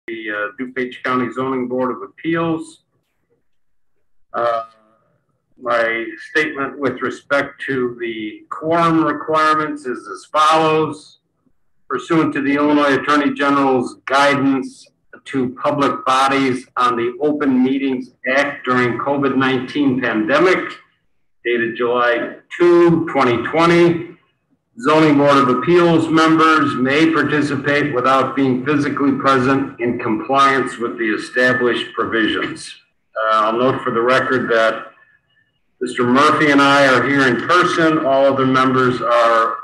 the DuPage County Zoning Board of Appeals. My statement with respect to the quorum requirements is as follows. Pursuant to the Illinois Attorney General's guidance to public bodies on the Open Meetings Act during COVID-19 pandemic, dated July 2, 2020, Zoning Board of Appeals members may participate without being physically present in compliance with the established provisions. I'll note for the record that Mr. Murphy and I are here in person. All other members are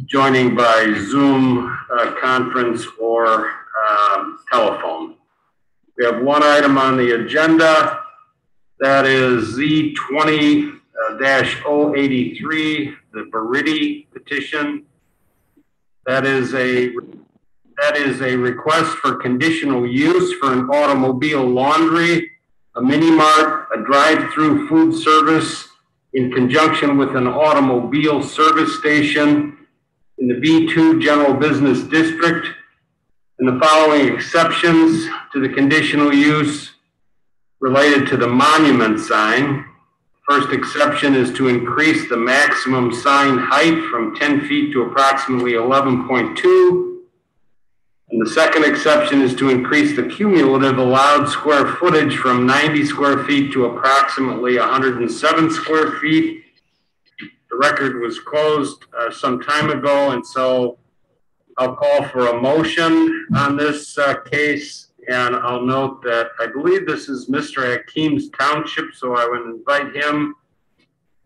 joining by Zoom conference or telephone. We have one item on the agenda. That is Z20-083, the Bariti petition. That is a request for conditional use for an automobile laundry, a mini mart, a drive-through food service in conjunction with an automobile service station in the B2 General Business District, and the following exceptions to the conditional use related to the monument sign. First exception is to increase the maximum sign height from 10 feet to approximately 11.2. And the second exception is to increase the cumulative allowed square footage from 90 square feet to approximately 107 square feet. The record was closed some time ago, and so I'll call for a motion on this case. And I'll note that I believe this is Mr. Hakim's township, so I would invite him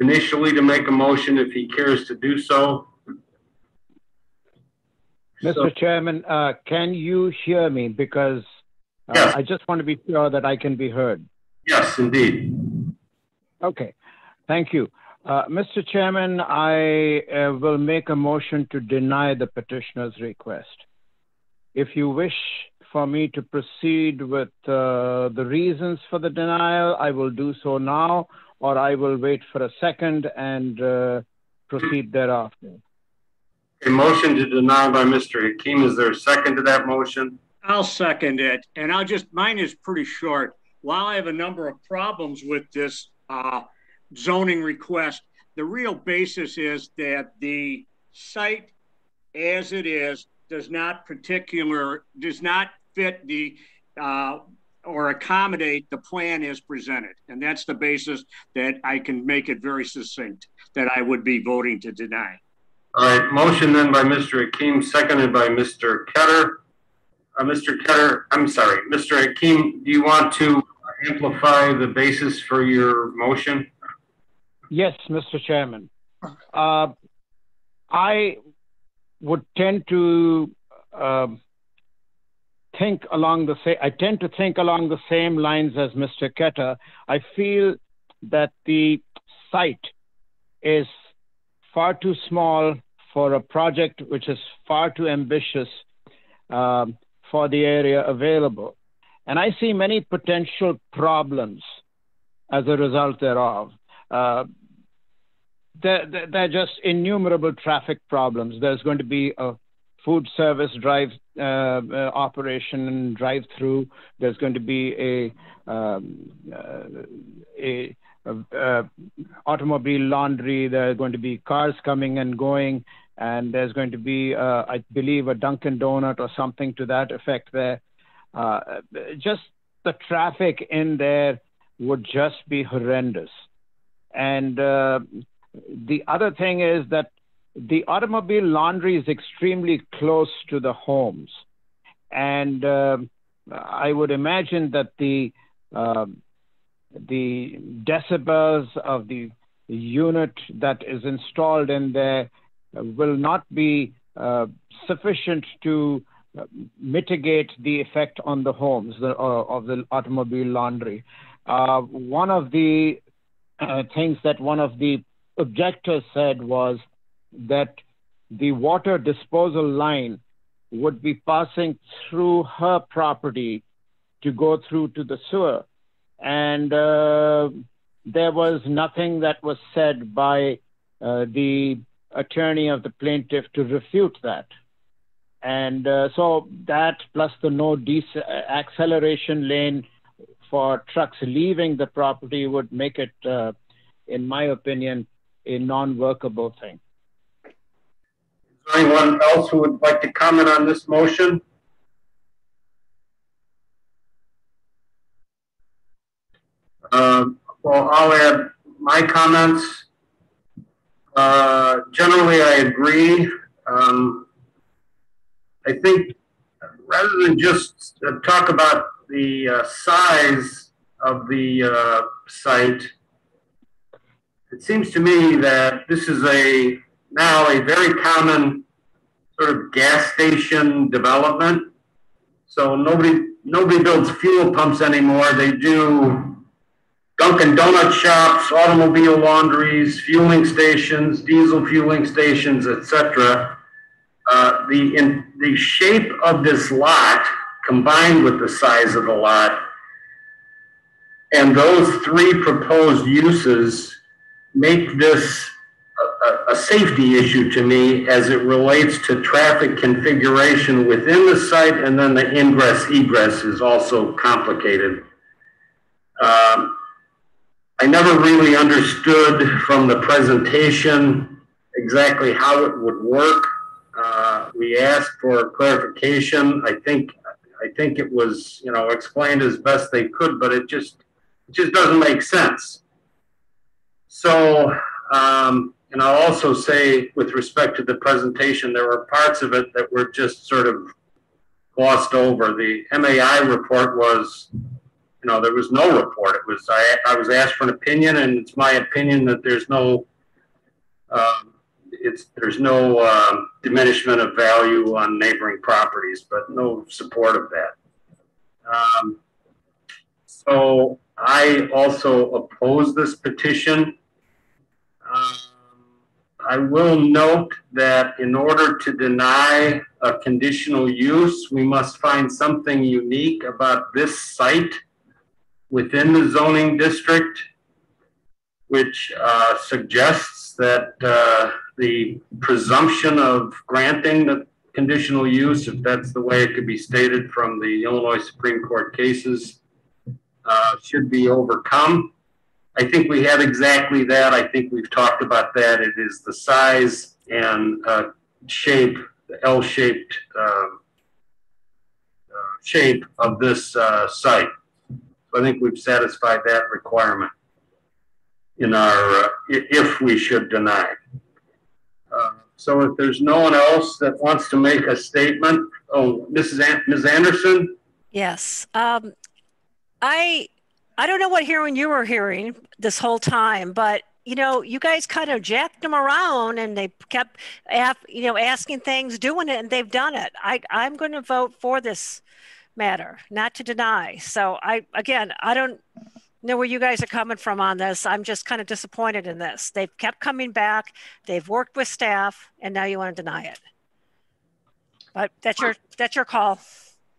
initially to make a motion if he cares to do so. Mr. Chairman, can you hear me? Because yes. I just want to be sure that I can be heard. Yes, indeed. Okay, thank you. Mr. Chairman, I will make a motion to deny the petitioner's request. If you wish for me to proceed with the reasons for the denial, I will do so now, or I will wait for a second and proceed thereafter. A motion to deny by Mr. Hakim. Is there a second to that motion? I'll second it. And mine is pretty short. While I have a number of problems with this zoning request, the real basis is that the site as it is does not fit the or accommodate the plan as presented. And that's the basis that I can make it very succinct that I would be voting to deny. All right, motion then by Mr. Hakim, seconded by Mr. Ketter. Mr. Hakim, do you want to amplify the basis for your motion? Yes, Mr. Chairman. I would tend to think along the same lines as Mr. Ketter. I feel that the site is far too small for a project which is far too ambitious for the area available. And I see many potential problems as a result thereof. There are just innumerable traffic problems. There's going to be a food service operation and drive-through. There's going to be a automobile laundry. There are going to be cars coming and going, and there's going to be, I believe, a Dunkin' Donut or something to that effect there. Just the traffic in there would just be horrendous. And the other thing is that the automobile laundry is extremely close to the homes. And I would imagine that the decibels of the unit that is installed in there will not be sufficient to mitigate the effect on the homes of the automobile laundry. One of the things that one of the objectors said was that the water disposal line would be passing through her property to go through to the sewer. And there was nothing that was said by the attorney of the plaintiff to refute that. And so that plus the no acceleration lane for trucks leaving the property would make it, in my opinion, a non-workable thing. Is there anyone else who would like to comment on this motion? Well, I'll add my comments. Generally, I agree. I think rather than just talk about the size of the site, it seems to me that this is now a very common sort of gas station development. So nobody builds fuel pumps anymore. They do Dunkin' Donut shops, automobile laundries, fueling stations, diesel fueling stations, etc. The shape of this lot, combined with the size of the lot, and those three proposed uses make this a safety issue to me as it relates to traffic configuration within the site, and then the ingress egress is also complicated. I never really understood from the presentation exactly how it would work. We asked for clarification. I think it was, explained as best they could, but it just doesn't make sense. So, and I'll also say, with respect to the presentation, there were parts of it that were just sort of glossed over. The MAI report was, there was no report. It was, I was asked for an opinion, and it's my opinion that there's no, diminishment of value on neighboring properties, but no support of that. So I also oppose this petition. I will note that in order to deny a conditional use, we must find something unique about this site within the zoning district, which suggests that the presumption of granting the conditional use, if that's the way it could be stated from the Illinois Supreme Court cases, should be overcome. I think we have exactly that. I think we've talked about that. It is the size and shape, the L-shaped shape of this site. So I think we've satisfied that requirement in our, if we should deny. So if there's no one else that wants to make a statement, Ms. Anderson? Yes. I don't know what hearing you were hearing this whole time, but you guys kind of jacked them around, and they kept, asking things, doing it, and they've done it. I'm going to vote for this matter, not to deny. So I don't know where you guys are coming from on this. I'm just kind of disappointed in this. They've kept coming back. They've worked with staff, and now you want to deny it. But that's your call.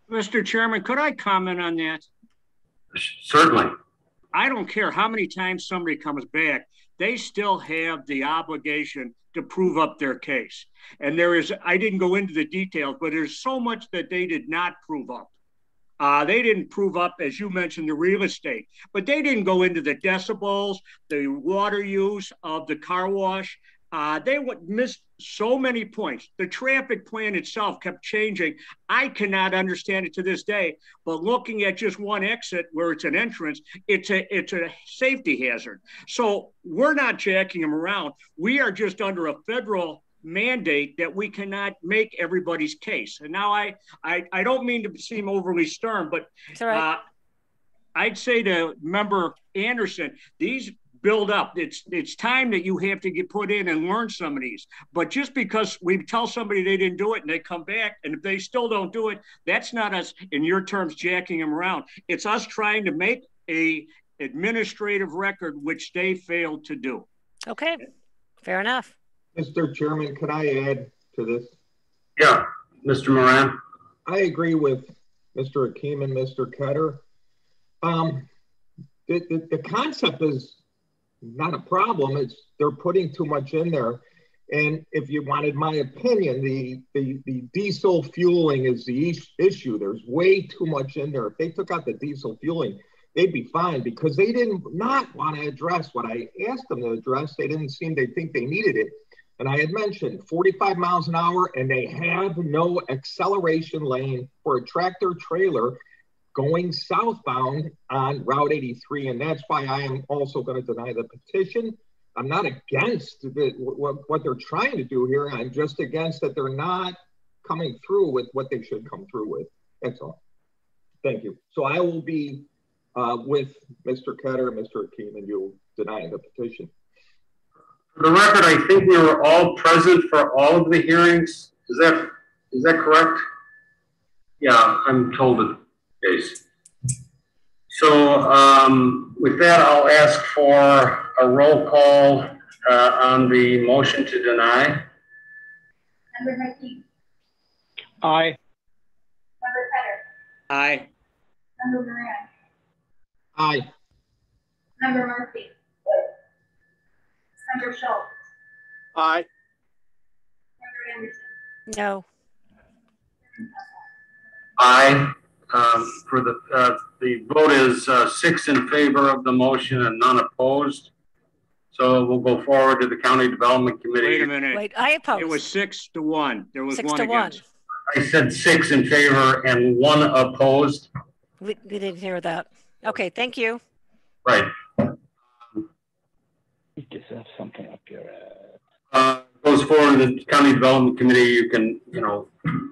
Mr. Chairman, could I comment on that? Certainly. I don't care how many times somebody comes back, they still have the obligation to prove up their case. And I didn't go into the details, but there's so much that they did not prove up. They didn't prove up, as you mentioned, the real estate, but they didn't go into the decibels, the water use of the car wash. They missed so many points. The traffic plan itself kept changing. I cannot understand it to this day, but looking at just one exit where it's an entrance, it's a safety hazard. So we're not jacking them around. We are just under a federal mandate that we cannot make everybody's case. And now I don't mean to seem overly stern, but I'd say to Member Anderson, these build up. It's time that you have to get put in and learn some of these. But just because we tell somebody they didn't do it and they come back, and if they still don't do it, that's not us, in your terms, jacking them around. It's us trying to make a administrative record, which they failed to do. Okay, fair enough. Mr. Chairman, can I add to this? Yeah, Mr. Moran. I agree with Mr. Hakeem and Mr. Ketter. The concept is not a problem. It's they're putting too much in there. And if you wanted my opinion, the diesel fueling is the issue. There's way too much in there. If they took out the diesel fueling, they'd be fine, because they didn't not want to address what I asked them to address. They didn't seem to think they needed it. And I had mentioned 45 miles an hour, and they have no acceleration lane for a tractor trailer going southbound on Route 83. And that's why I am also going to deny the petition. I'm not against what they're trying to do here. I'm just against that they're not coming through with what they should come through with. That's all. Thank you. So I will be with Mr. Ketter, Mr. Akeem, and you'll deny the petition. For the record, I think we were all present for all of the hearings. Is that correct? Yeah, I'm told it is. So with that, I'll ask for a roll call on the motion to deny. Member Hakeem. Aye. Member Ketter. Aye. Member Moran. Aye. Member Murphy. Member Schultz. Aye. Member Anderson. No. Aye. For the vote is 6 in favor of the motion and none opposed. So we'll go forward to the County Development Committee. Wait a minute. Wait, I oppose. It was 6-1. There was 6 one to 1. against. I said 6 in favor and 1 opposed. We didn't hear that. Okay, thank you. Right. You deserve something up your Goes forward to the County Development Committee. You can,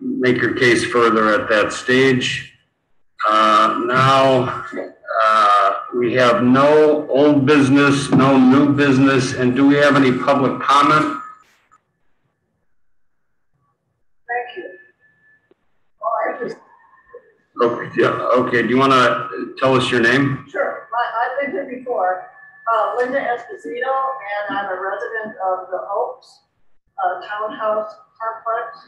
make your case further at that stage. Now, we have no old business, no new business, and do we have any public comment? Thank you. Okay, yeah, okay. Do you want to tell us your name? Sure. I've been here before. Linda Esposito, and I'm a resident of the Oaks Townhouse Complex.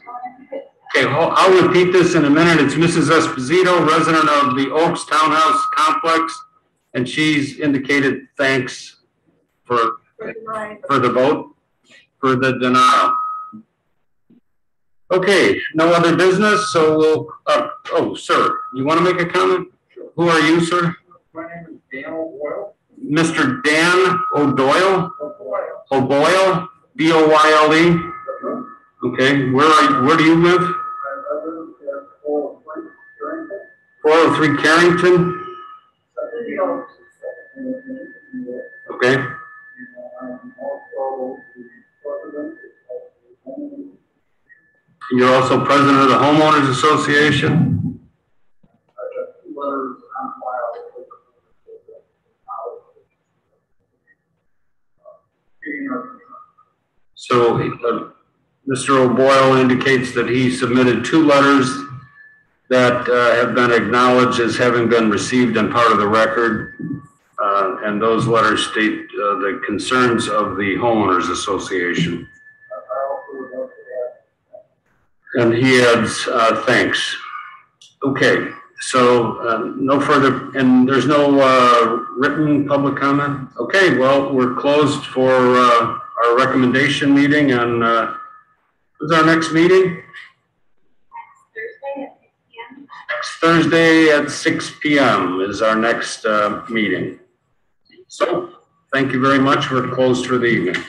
Okay, I'll repeat this in a minute. It's Mrs. Esposito, resident of the Oaks Townhouse Complex, and she's indicated thanks for the vote, for the denial. Okay, no other business, so we'll, oh, sir, you want to make a comment? Sure. Who are you, sir? My name is Dan O'Boyle. Mr. Dan O'Doyle? O'Boyle? B-O-Y-L-E? Okay, where do you live? I live at 403 Carrington. 403 Carrington? Okay. I'm also the president of the You're also president of the Homeowners Association? I got 2 letters on file. So Mr. O'Boyle indicates that he submitted 2 letters that have been acknowledged as having been received and part of the record. And those letters state the concerns of the Homeowners Association. And he adds thanks. Okay, so no further, and there's no written public comment? Okay, well, we're closed for our recommendation meeting, and when's our next meeting? Next Thursday at 6 p.m. Next Thursday at 6 p.m. is our next meeting. So, thank you very much. We're closed for the evening.